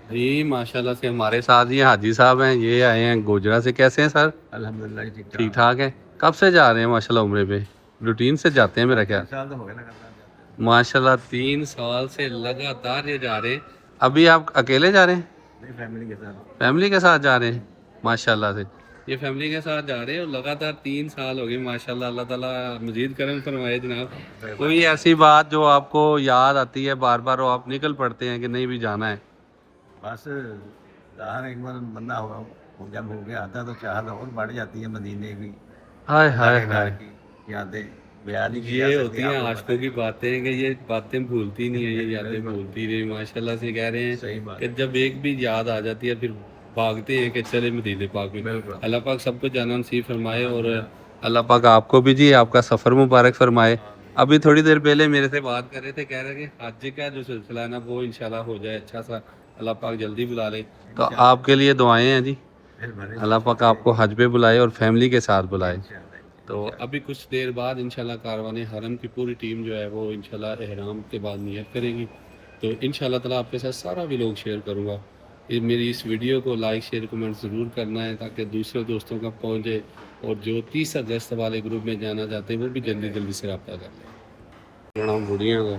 जी माशाल्लाह से हमारे साथ ये हाजी साहब हैं, ये आए हैं गोजरा से। कैसे हैं सर? अल्हम्दुलिल्लाह ठीक ठाक है। कब से जा रहे हैं माशाल्लाह उम्रे पे? रूटीन से जाते हैं मेरा तीन ख्याल। साल तो हो गए लगातार जाते हैं। माशाल्लाह 3 साल से लगातार ये जा रहे हैं। अभी आप अकेले जा रहे हैं? नहीं, फैमिली के साथ। फैमिली के साथ जा रहे हैं माशाल्लाह से। ये फैमिली के साथ जा रहे हैं और लगातार 3 साल हो गए माशाल्लाह। अल्लाह ताला मजीद करम फरमाए जनाब। कोई ऐसी बात जो आपको याद आती है बार बार और आप निकल पड़ते हैं कि नहीं भी जाना है? बस जहाँ एक बार बंदा हो जब हो गया आता तो चाहत और बढ़ जाती है मदीने की, हाय अल्लाह हाय के घर हाय। की यादें बयान नहीं की जा ये सकती, होती हैं आपको पता आशिकों की है। बातें कि ये बातें भूलती नहीं है, ये यादें बिल्कुल भूलती रही माशाल्लाह से। कह रहे हैं सही बात कि जब एक भी याद आ जाती है फिर भागते हैं कि चले मदीने पाक में। बिल्कुल। अल्लाह पाक सबको जाना नसीब फरमाए और अल्लाह पाक आपको भी जी आपका सफ़र मुबारक फरमाए। अभी थोड़ी देर पहले मेरे से बात कर रहे थे, कह रहे थे हज का जो सिलसिला है ना वो इंशाल्लाह हो जाए अच्छा सा, अल्लाह पाक जल्दी बुला ले। तो इंशाल्लाह आपके लिए दुआएं हैं जी, फिर भरे अल्लाह कोशिश पाक आपको रहेगी। हज पे बुलाए और फैमिली के साथ बुलाए। इंशाल्लाह तो इंशाल्लाह। अभी कुछ देर बाद इंशाल्लाह कारवाने हरम की पूरी टीम जो है वो इंशाल्लाह एहराम के बाद नियत करेगी। तो इंशाल्लाह ताला आपके साथ सारा भी लोग शेयर करूँगा। ये मेरी इस वीडियो को लाइक शेयर कमेंट ज़रूर करना है ताकि दूसरे दोस्तों का पहुँचे और जो 30 अगस्त वाले ग्रुप में जाना चाहते हैं वो भी जल्दी जल्दी से रब्ता कर लें। बड़ा बुढ़िया का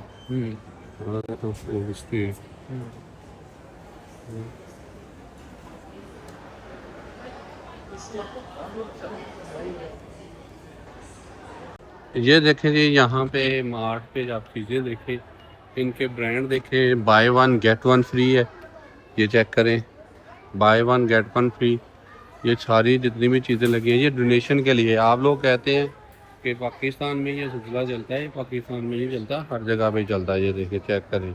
हाँ, तो पूछती है। ये देखें जी, यहाँ पे मार्ट पे आप चीज़ें देखें, इनके ब्रांड देखें, by one get one free है। ये चेक करें, by one get one free. ये सारी जितनी भी चीज़ें लगी हैं ये डोनेशन के लिए। आप लोग कहते हैं कि पाकिस्तान में ये सिलसिला चलता है, पाकिस्तान में नहीं चलता, हर जगह पे चलता है। ये देखिए चेक करें,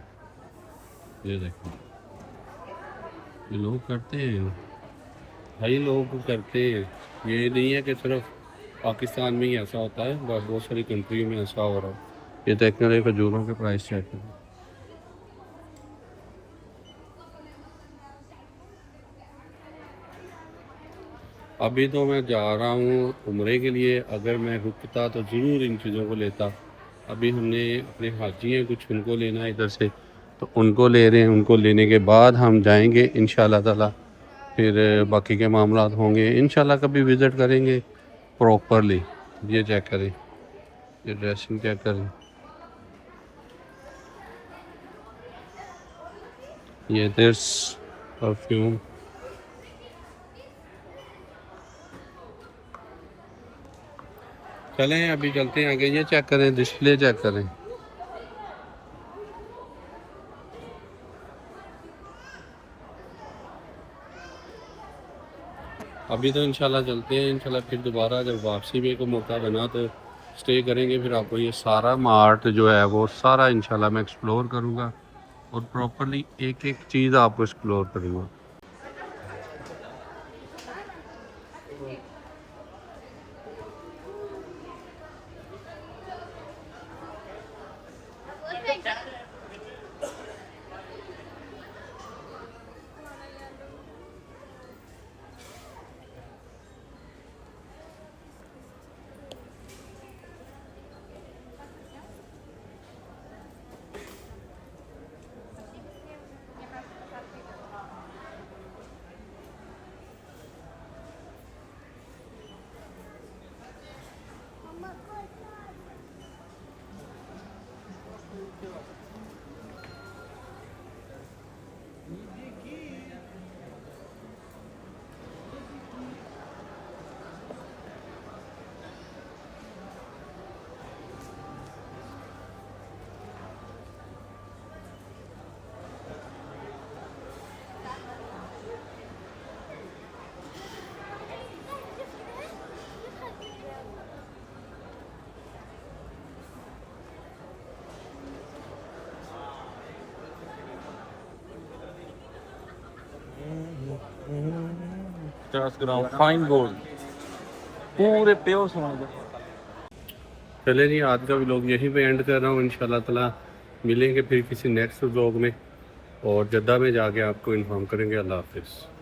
ये देखें, ये लोग करते हैं, भाई लोग करते हैं। ये नहीं है कि सिर्फ पाकिस्तान में ही ऐसा होता है, बहुत सारी कंट्री में ऐसा हो रहा है। ये देखने वाले खजूरों के प्राइस चेक करें। अभी तो मैं जा रहा हूँ उम्रे के लिए, अगर मैं रुकता तो ज़रूर इन चीज़ों को लेता। अभी हमने अपने हाजी हैं कुछ, उनको लेना है इधर से, तो उनको ले रहे हैं। उनको लेने के बाद हम जाएंगे इंशाल्लाह ताला, फिर बाकी के मामला होंगे इंशाल्लाह। कभी विज़िट करेंगे प्रॉपरली। ये चेक करें, ये ड्रेसिंग चेक करें, ये दिस परफ्यूम। चलें अभी चलते हैं आगे। ये चेक करें, डिस्प्ले चेक करें। अभी तो इंशाल्लाह चलते हैं, इंशाल्लाह फिर दोबारा जब वापसी में को मौका बना तो स्टे करेंगे। फिर आपको ये सारा मार्ट जो है वो सारा इंशाल्लाह मैं एक्सप्लोर करूँगा और प्रॉपरली एक एक चीज़ आपको एक्सप्लोर करूँगा। फाइन गोल्ड पूरे प्योर सोने। चले जी, आज का व्लॉग यहीं पे एंड कर रहा हूँ। इंशाल्लाह ताला मिलेंगे फिर किसी नेक्स्ट व्लॉग में और जद्दा में जाके आपको इन्फॉर्म करेंगे। अल्लाह हाफिज़।